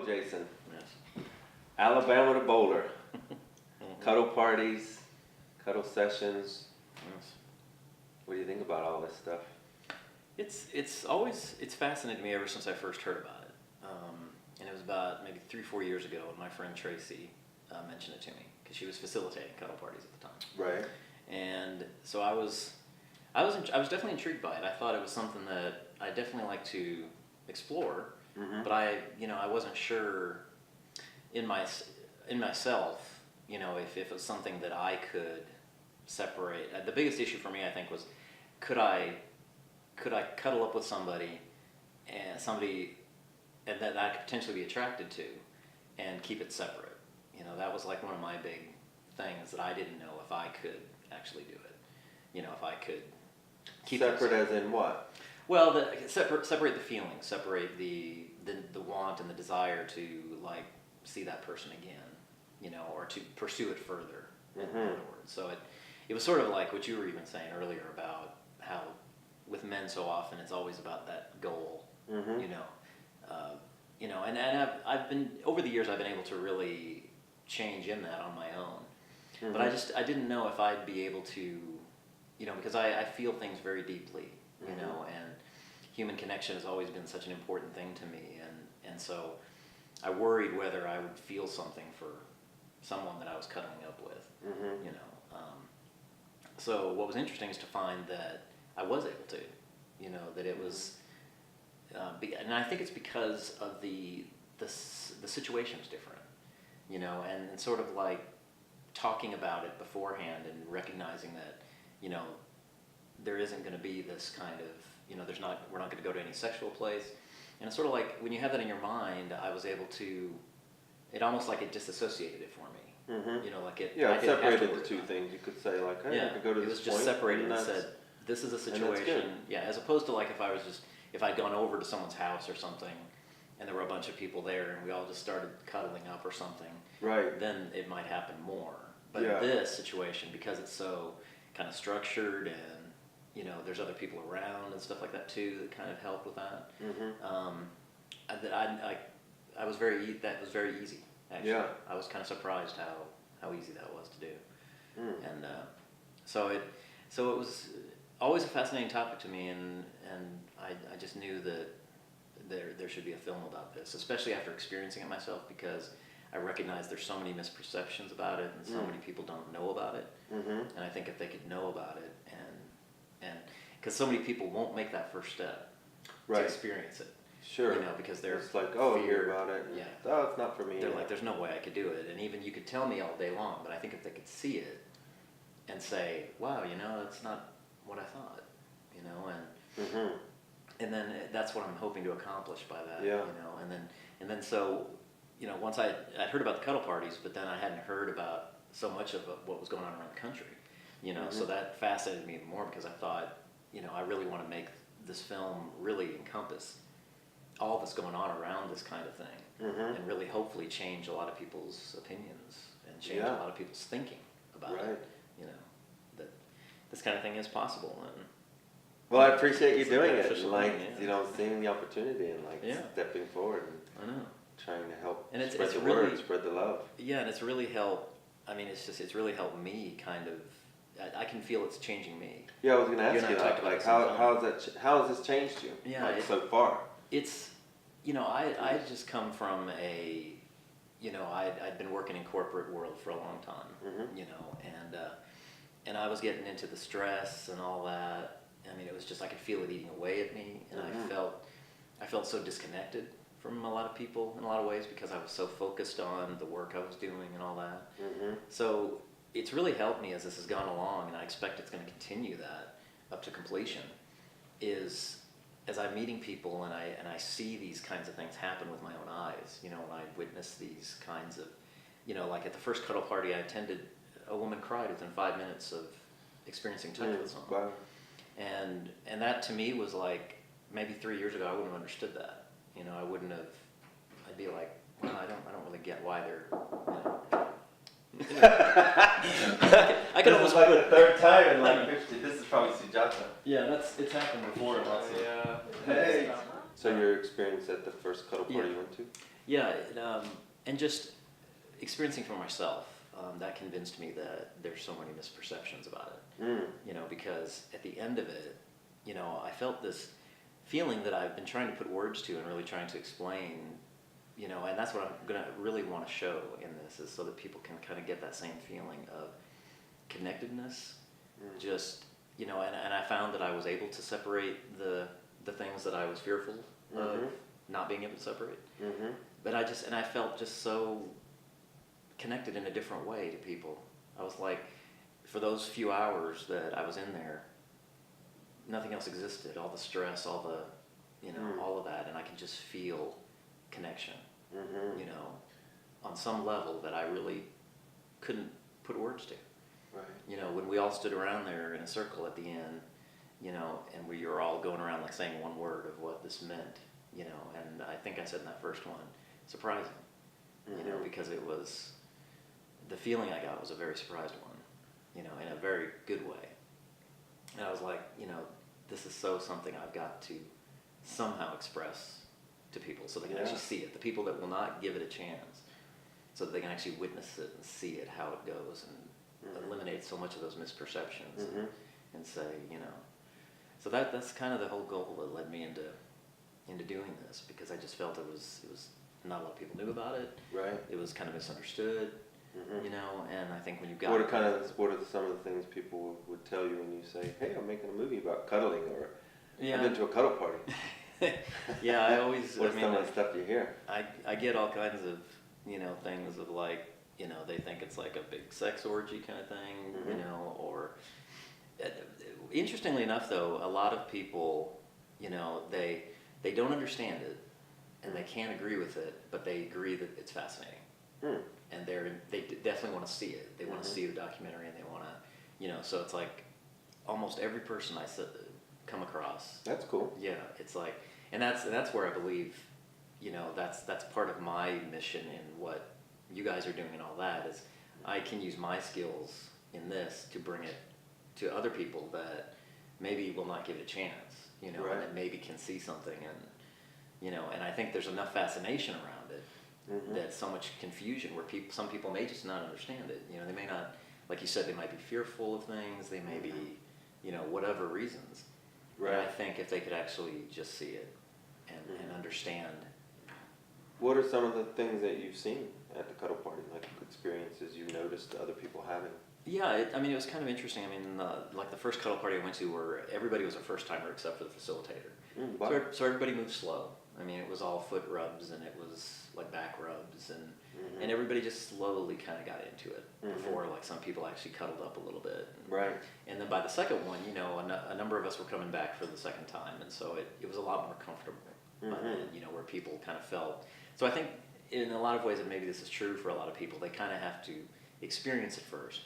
So, Jason, Yes. Alabama to Boulder, cuddle parties, cuddle sessions. Yes. What do you think about all this stuff? It's fascinated me ever since I first heard about it. And it was about maybe 3-4 years ago when my friend Tracy mentioned it to me because she was facilitating cuddle parties at the time. Right. And so I was definitely intrigued by it. I thought it was something that I definitely like to explore, but I wasn't sure in myself, if it was something that I could separate. The biggest issue for me, I think, was could I cuddle up with somebody and that I could potentially be attracted to, and keep it separate. That was like one of my big things that I didn't know if I could actually do it. If I could keep separate as in what? Well, separate the feelings, separate the want and the desire to like see that person again, or to pursue it further. In other words, so it was sort of like what you were even saying earlier about how with men so often it's always about that goal, and I've been over the years I've been able to really change in that on my own, but I didn't know if I'd be able to, because I feel things very deeply, and human connection has always been such an important thing to me, and so I worried whether I would feel something for someone that I was cuddling up with, So what was interesting is to find that I was able to, that it was, and I think it's because of the situation's different, and sort of like talking about it beforehand and recognizing that, there isn't going to be this kind of, we're not going to go to any sexual place. And it's sort of like when you have that in your mind, I was able to, it almost like it disassociated it for me. It separated the two things. You could say like, hey, I could go to this point. It was just separated and said, this is a situation. Yeah, as opposed to like if I'd gone over to someone's house or something and there were a bunch of people there and we all just started cuddling up or something. Right. Then it might happen more. But in this situation, because it's so kind of structured and, there's other people around and stuff like that too that kind of help with that. That was very easy, actually. Yeah. I was kind of surprised how easy that was to do. And so it was always a fascinating topic to me, and I just knew that there should be a film about this, especially after experiencing it myself, because I recognize there's so many misperceptions about it and so many people don't know about it. And I think if they could know about it and because so many people won't make that first step to experience it. Sure. Because they're it's like, oh, hear about it. Yeah. Oh, it's not for me. They're like, there's no way I could do it. And even you could tell me all day long, but I think if they could see it and say, wow, that's not what I thought, and then that's what I'm hoping to accomplish by that, and then so, once I'd heard about the cuddle parties, but then I hadn't heard about so much of what was going on around the country, so that fascinated me even more because I thought, I really want to make this film really encompass all that's going on around this kind of thing, and really hopefully change a lot of people's opinions and change a lot of people's thinking about it, that this kind of thing is possible. And well, I appreciate you doing it, seeing the opportunity and stepping forward and trying to help spread the word, spread the love. Yeah, and it's really helped. I mean, it's really helped me kind of. I can feel it's changing me. Yeah, I was going to ask you that. Like, how has this changed you? Yeah, so far. It's, I just come from a, I'd been working in corporate world for a long time, and I was getting into the stress and all that. I mean, it was just I could feel it eating away at me, and I felt so disconnected from a lot of people in a lot of ways because I was so focused on the work I was doing and all that. So it's really helped me as this has gone along, and I expect it's going to continue that up to completion, is as I'm meeting people and I see these kinds of things happen with my own eyes, and I witness these kinds of, like at the first cuddle party I attended, a woman cried within 5 minutes of experiencing touch with someone. Wow. And that to me was like, maybe 3 years ago I wouldn't have understood that. I wouldn't have, I'd be like, well, I don't really get why they're, I could almost like the third time in like 50. This is probably Sujata. Yeah, it's happened before. Hey. So your experience at the first cuddle party you went to? Yeah, and just experiencing for myself, that convinced me that there's so many misperceptions about it. You know, because at the end of it, you know, I felt this feeling that I've been trying to put words to and really trying to explain, you know, and that's what I'm going to really want to show in this, is so that people can kind of get that same feeling of connectedness. Just, you know, and I found that I was able to separate the things that I was fearful of not being able to separate. But I felt just so connected in a different way to people. I was like, for those few hours that I was in there, nothing else existed. All the stress, all the, you know, all of that, and I could just feel connection. You know, on some level that I really couldn't put words to. Right. You know, when we all stood around there in a circle at the end, you know, and we were all going around like saying one word of what this meant, you know, and I think I said in that first one, surprising, you know, because it was, the feeling I got was a very surprised one, you know, in a very good way. And I was like, you know, this is so something I've got to somehow express to people so they can actually see it. The people that will not give it a chance, so that they can actually witness it and see it, how it goes, and eliminate so much of those misperceptions and say, you know. So that's kind of the whole goal that led me into doing this, because I just felt it was not a lot of people knew about it. Right. It was kind of misunderstood, you know, and I think when you've got... What are some of the things people would tell you when you say, hey, I'm making a movie about cuddling, or I've been to a cuddle party? Yeah, I always... What's some of the stuff you hear? I get all kinds of, you know, things of like, you know, they think it's like a big sex orgy kind of thing, you know, or... Interestingly enough, though, a lot of people, you know, they don't understand it, and they can't agree with it, but they agree that it's fascinating. And they definitely want to see it. They want to see the documentary, and they want to, you know, so it's like almost every person I come across. That's cool. Yeah, it's like, and that's where I believe, you know, that's part of my mission in what you guys are doing and all that, is I can use my skills in this to bring it to other people that maybe will not give it a chance, you know, and that maybe can see something, and, you know, and I think there's enough fascination around it that so much confusion where some people may just not understand it, you know, they may not, like you said, they might be fearful of things, they may be, you know, whatever reasons. Right. And I think if they could actually just see it and understand. What are some of the things that you've seen at the cuddle party, like experiences you noticed other people having? Yeah, I mean, it was kind of interesting. I mean, like the first cuddle party I went to, where everybody was a first timer except for the facilitator. Wow. So everybody moved slow. I mean, it was all foot rubs, and it was like back rubs, and everybody just slowly kind of got into it before, like, some people actually cuddled up a little bit. Right. And then by the second one, you know, a number of us were coming back for the second time, and so it was a lot more comfortable by then, you know, where people kind of felt. So I think in a lot of ways, and maybe this is true for a lot of people, they kind of have to experience it first,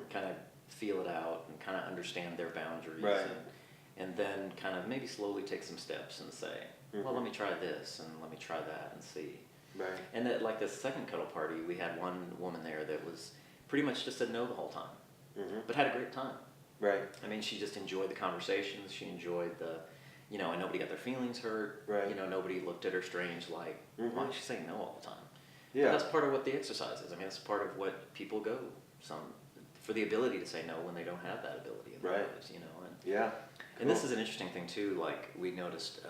kind of feel it out, and kind of understand their boundaries, and then kind of maybe slowly take some steps and say, well, let me try this, and let me try that, and see. Right. And that, like the second cuddle party, we had one woman there that was pretty much just said no the whole time, but had a great time. Right. I mean, she just enjoyed the conversations. She enjoyed the, you know, and nobody got their feelings hurt. Right. You know, nobody looked at her strange like, why is she saying no all the time? Yeah. But that's part of what the exercise is. I mean, it's part of what people go for the ability to say no when they don't have that ability in their lives, you know. And, cool. And this is an interesting thing too. Like we noticed,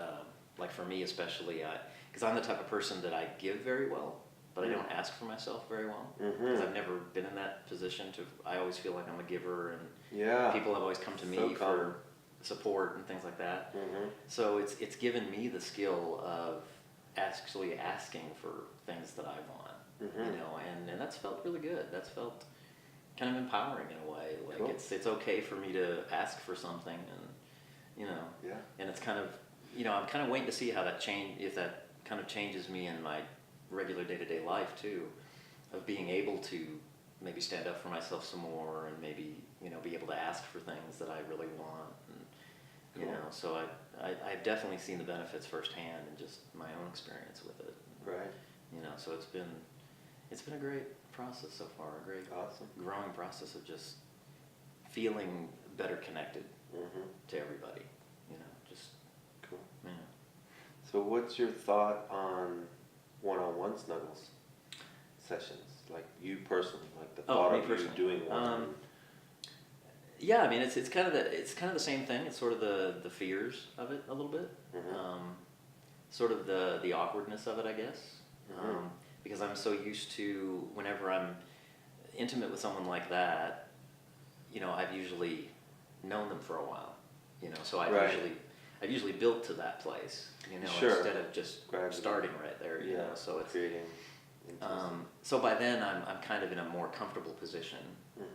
like for me especially, because I'm the type of person that I give very well, but I don't ask for myself very well, because I've never been in that position. I always feel like I'm a giver, and people have always come to me for support and things like that. So it's given me the skill of actually asking for things that I want, you know, and that's felt really good. That's felt kind of empowering in a way. Like it's okay for me to ask for something, and, you know, and it's kind of, you know, I'm kind of waiting to see how that if that kind of changes me in my regular day-to-day life too, of being able to maybe stand up for myself some more, and maybe, you know, be able to ask for things that I really want, and, you know, so I've definitely seen the benefits firsthand in just my own experience with it. Right. You know, so it's been a great process so far, a great growing process of just feeling better connected to everybody, you know, just cool. Yeah. So what's your thought on one-on-one snuggles sessions? Like you personally, like the thought of you doing one. Yeah, I mean it's kind of the same thing. It's sort of the fears of it a little bit, sort of the awkwardness of it, I guess, because I'm so used to whenever I'm intimate with someone like that, you know, I've usually known them for a while, you know, so I've usually built to that place, you know, instead of just starting right there, you know, so it's creating. So by then I'm kind of in a more comfortable position,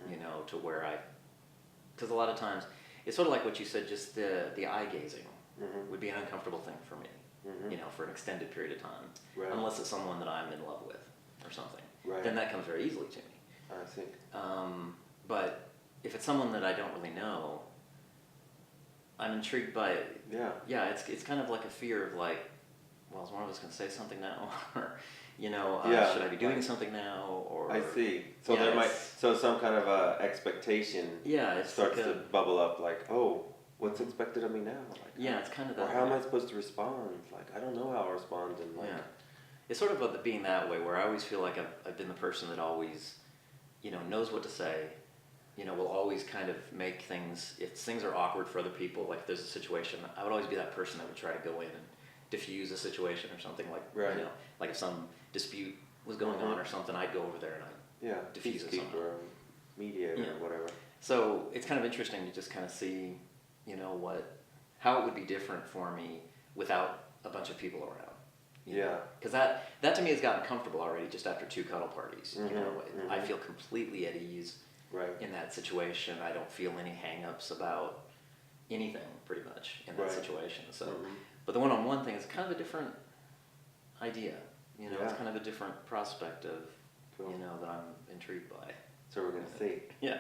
you know, to where because a lot of times it's sort of like what you said, just the eye gazing would be an uncomfortable thing for me, you know, for an extended period of time, unless it's someone that I'm in love with or something. Then that comes very easily to me. I think. But if it's someone that I don't really know, I'm intrigued by it. Yeah, it's kind of like a fear of like, well, is one of us going to say something now? Or, you know, should I be doing something now? Or I see. So so some kind of expectation starts to bubble up like, oh, what's expected of me now? Like, it's kind of that. Or how am I supposed to respond? Like, I don't know how I'll respond. And like, it's sort of being that way where I always feel like I've been the person that always, you know, knows what to say, you know, will always kind of make things, if things are awkward for other people, like if there's a situation, I would always be that person that would try to go in and diffuse a situation or something, like, you know, like if some dispute was going on or something, I'd go over there and I'd diffuse it somehow. Or mediator or whatever. So it's kind of interesting to just kind of see, you know, how it would be different for me without a bunch of people around. Because that to me has gotten comfortable already just after 2 cuddle parties. You know, I feel completely at ease in that situation. I don't feel any hang-ups about anything pretty much in that situation. So, but the one-on-one thing is kind of a different idea. You know, it's kind of a different prospect of, you know, that I'm intrigued by. So we're gonna see. Yeah.